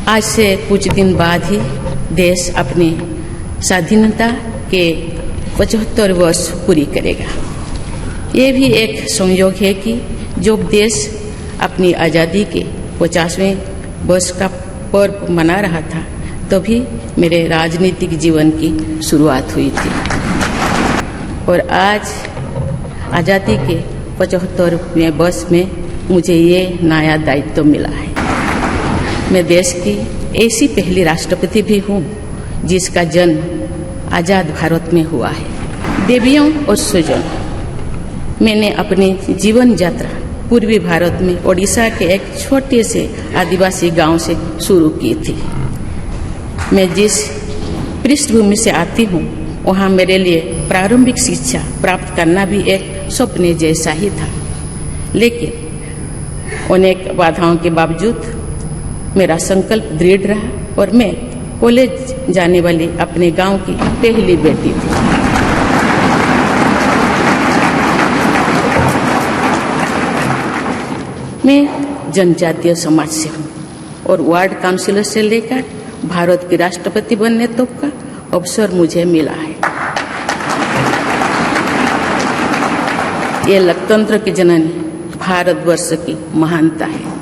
आज से कुछ दिन बाद ही देश अपनी स्वाधीनता के 75 वर्ष पूरी करेगा। ये भी एक संयोग है कि जो देश अपनी आज़ादी के 50वें वर्ष का पर्व मना रहा था, तभी मेरे राजनीतिक जीवन की शुरुआत हुई थी। और आज आज़ादी के 75वें वर्ष में मुझे ये नया दायित्व मिला है। मैं देश की ऐसी पहली राष्ट्रपति भी हूँ जिसका जन्म आज़ाद भारत में हुआ है। देवियों और स्वजनों, मैंने अपनी जीवन यात्रा पूर्वी भारत में ओडिशा के एक छोटे से आदिवासी गांव से शुरू की थी। मैं जिस पृष्ठभूमि से आती हूँ, वहाँ मेरे लिए प्रारंभिक शिक्षा प्राप्त करना भी एक सपने जैसा ही था। लेकिन अनेक बाधाओं के बावजूद मेरा संकल्प दृढ़ रहा और मैं कॉलेज जाने वाली अपने गांव की पहली बेटी थी। मैं जनजातीय समाज से हूँ और वार्ड काउंसिलर से लेकर भारत की राष्ट्रपति बनने तक का अवसर मुझे मिला है। ये लोकतंत्र की जननी भारतवर्ष की महानता है।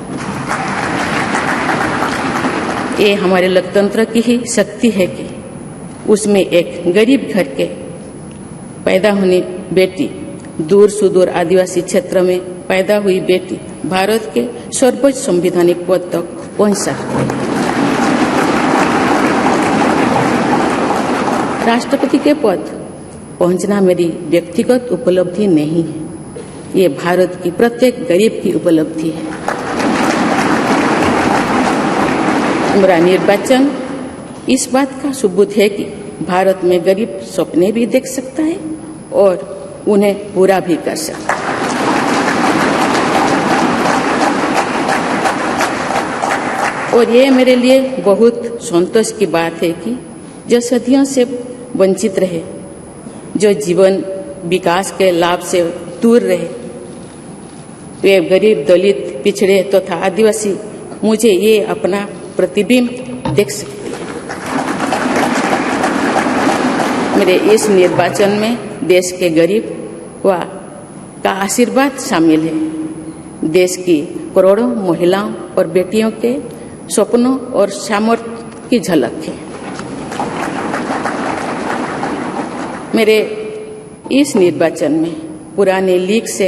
ये हमारे लोकतंत्र की ही शक्ति है कि उसमें एक गरीब घर के पैदा होने बेटी, दूर सुदूर आदिवासी क्षेत्र में पैदा हुई बेटी भारत के सर्वोच्च संवैधानिक पद तक पहुंच सकती है। राष्ट्रपति के पद पहुंचना मेरी व्यक्तिगत उपलब्धि नहीं है, ये भारत की प्रत्येक गरीब की उपलब्धि है। मेरा निर्वाचन इस बात का सबूत है कि भारत में गरीब सपने भी देख सकता है और उन्हें पूरा भी कर सकता है। और ये मेरे लिए बहुत संतोष की बात है कि जो सदियों से वंचित रहे, जो जीवन विकास के लाभ से दूर रहे, वे गरीब, दलित, पिछड़े तथा आदिवासी मुझे ये अपना प्रतिबिंब देख सकते हैं। मेरे इस निर्वाचन में देश के गरीब व का आशीर्वाद शामिल है। देश की करोड़ों महिलाओं और बेटियों के सपनों और सामर्थ्य की झलक है। मेरे इस निर्वाचन में पुराने लीग से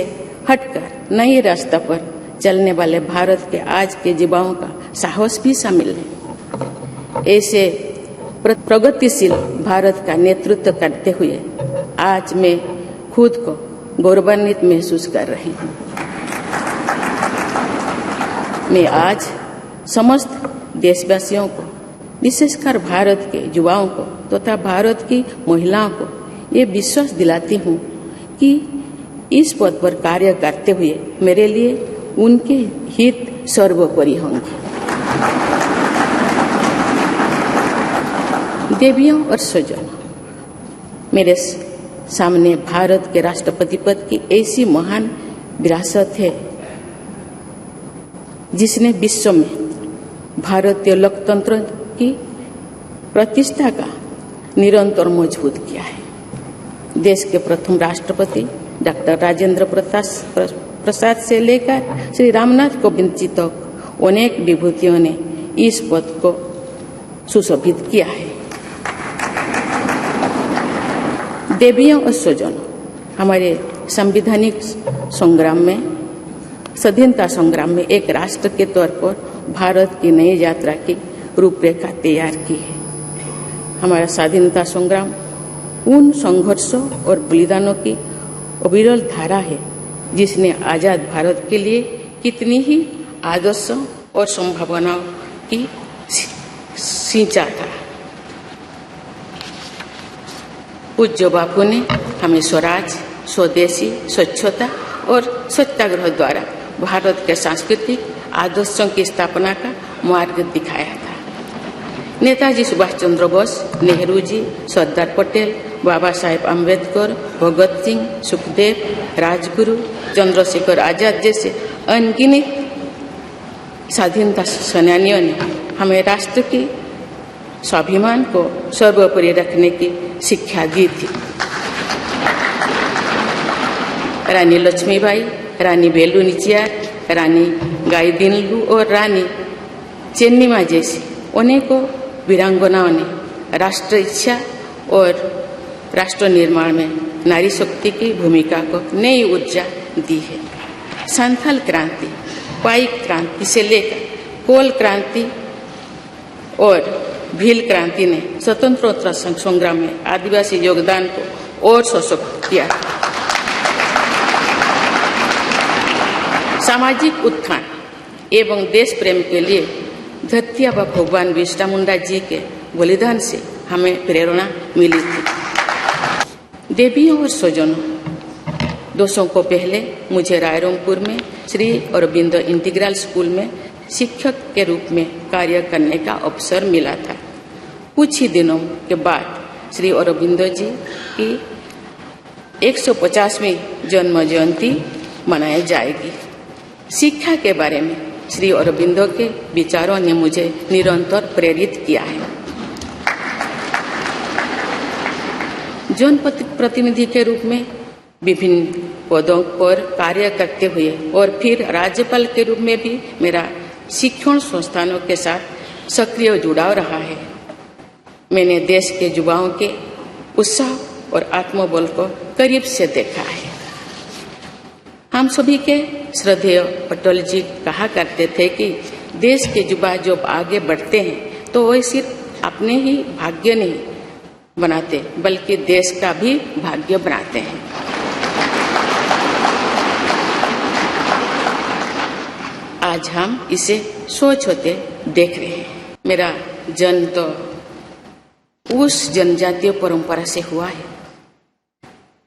हटकर नए रास्ते पर चलने वाले भारत के आज के युवाओं का साहस भी शामिल है। ऐसे प्रगतिशील भारत का नेतृत्व करते हुए आज मैं खुद को गौरवान्वित महसूस कर रही हूँ। मैं आज समस्त देशवासियों को, विशेषकर भारत के युवाओं को तथा भारत की महिलाओं को ये विश्वास दिलाती हूँ कि इस पद पर कार्य करते हुए मेरे लिए उनके हित सर्वोपरि होंगे। देवियों और स्वजनों, मेरे सामने भारत के राष्ट्रपति पद की ऐसी महान विरासत है जिसने विश्व में भारतीय लोकतंत्र की प्रतिष्ठा का निरंतर मजबूत किया है। देश के प्रथम राष्ट्रपति डॉक्टर राजेंद्र प्रसाद से लेकर श्री रामनाथ कोविंद जी तक अनेक विभूतियों ने इस पद को सुशोभित किया है। देवियों और स्वजनों, हमारे संवैधानिक संग्राम में, स्वाधीनता संग्राम में एक राष्ट्र के तौर पर भारत की नई यात्रा की रूपरेखा तैयार की है। हमारा स्वाधीनता संग्राम उन संघर्षों और बलिदानों की अविरल धारा है जिसने आजाद भारत के लिए कितनी ही आदर्शों और संभावनाओं की सिंचा था। पूज्य बापू ने हमें स्वराज, स्वदेशी, स्वच्छता और सत्याग्रह द्वारा भारत के सांस्कृतिक आदर्शों की स्थापना का मार्ग दिखाया था। नेताजी सुभाष चंद्र बोस, नेहरू जी, सरदार पटेल, बाबा साहेब अम्बेडकर, भगत सिंह, सुखदेव, राजगुरु, चंद्रशेखर आजाद जैसे अनगिनत स्वाधीनता सेनानियों ने हमें राष्ट्र की स्वाभिमान को सर्वोपरि रखने की शिक्षा दी थी। रानी लक्ष्मीबाई, रानी वेलु नाचियार, रानी गाइदिन्लु और रानी चेन्निमा जैसी अनेकों वीरांगनाओं ने राष्ट्र इच्छा और राष्ट्र निर्माण में नारी शक्ति की भूमिका को नई ऊर्जा दी है। संथाल क्रांति, पाइक क्रांति से लेकर कोल क्रांति और भील क्रांति ने स्वतंत्रता संग्राम में आदिवासी योगदान को और सशक्त किया। सामाजिक उत्थान एवं देश प्रेम के लिए धरती आबा भगवान बिरसा मुंडा जी के बलिदान से हमें प्रेरणा मिली थी। देवियों और स्वजनों, 200 को पहले मुझे रायरंगपुर में श्री अरबिंदो इंटीग्रल स्कूल में शिक्षक के रूप में कार्य करने का अवसर मिला था। कुछ ही दिनों के बाद श्री अरबिंदो जी की 150वीं जन्म जयंती मनाई जाएगी। शिक्षा के बारे में श्री अरबिंदो के विचारों ने मुझे निरंतर प्रेरित किया है। जनप्रतिनिधि के रूप में विभिन्न पदों पर कार्य करते हुए और फिर राज्यपाल के रूप में भी मेरा शिक्षण संस्थानों के साथ सक्रिय जुड़ाव रहा है। मैंने देश के युवाओं के उत्साह और आत्मबल को करीब से देखा है। हम सभी के श्रद्धेय पटेल जी कहा करते थे कि देश के युवा जब आगे बढ़ते हैं तो वे सिर्फ अपने ही भाग्य नहीं बनाते बल्कि देश का भी भाग्य बनाते हैं। आज हम इसे सोच होते देख रहे हैं। मेरा जन्म तो उस जनजातीय परंपरा से हुआ है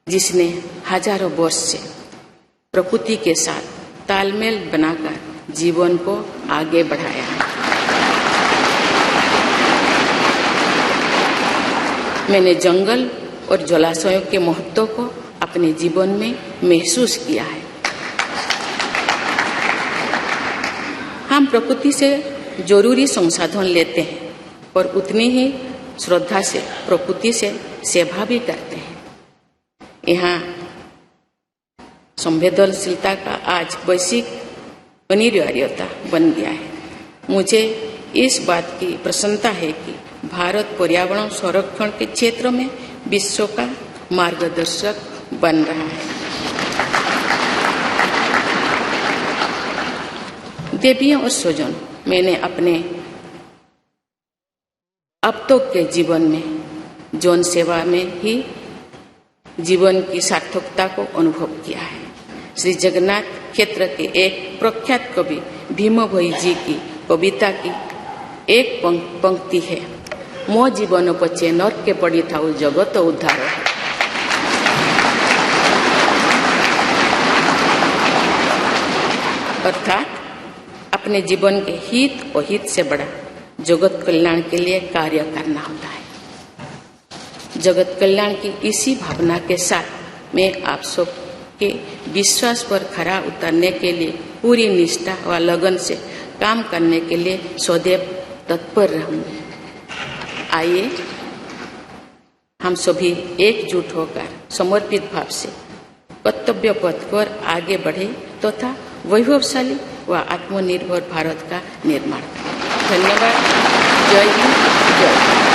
जिसने हजारों वर्ष से प्रकृति के साथ तालमेल बनाकर जीवन को आगे बढ़ाया है। मैंने जंगल और जलाशयों के महत्व को अपने जीवन में महसूस किया है। हम प्रकृति से जरूरी संसाधन लेते हैं और उतनी ही श्रद्धा से प्रकृति से सेवा भी करते हैं। यहाँ संवेदनशीलता का आज वैश्विक अनिवार्यता बन गया है। मुझे इस बात की प्रसन्नता है कि भारत पर्यावरण संरक्षण के क्षेत्र में विश्व का मार्गदर्शक बन रहा है। देवियों और स्वजन, मैंने अपने अब तक के जीवन में जन सेवा में ही जीवन की सार्थकता को अनुभव किया है। श्री जगन्नाथ क्षेत्र के एक प्रख्यात कवि भीम भोई जी की कविता की एक पंक्ति है, मो जीवन पचे नर्क के पड़ी था जगत उद्धार। अर्थात अपने जीवन के हित और हित से बड़ा जगत कल्याण के लिए कार्य करना होता है। जगत कल्याण की इसी भावना के साथ मैं आप सब के विश्वास पर खरा उतरने के लिए पूरी निष्ठा व लगन से काम करने के लिए सदैव तत्पर रहूंगी। आइए हम सभी एकजुट होकर समर्पित भाव से कर्तव्य पथ पर आगे बढ़े तथा वैभवशाली व आत्मनिर्भर भारत का निर्माण करें। धन्यवाद। जय हिंद, जय भारत।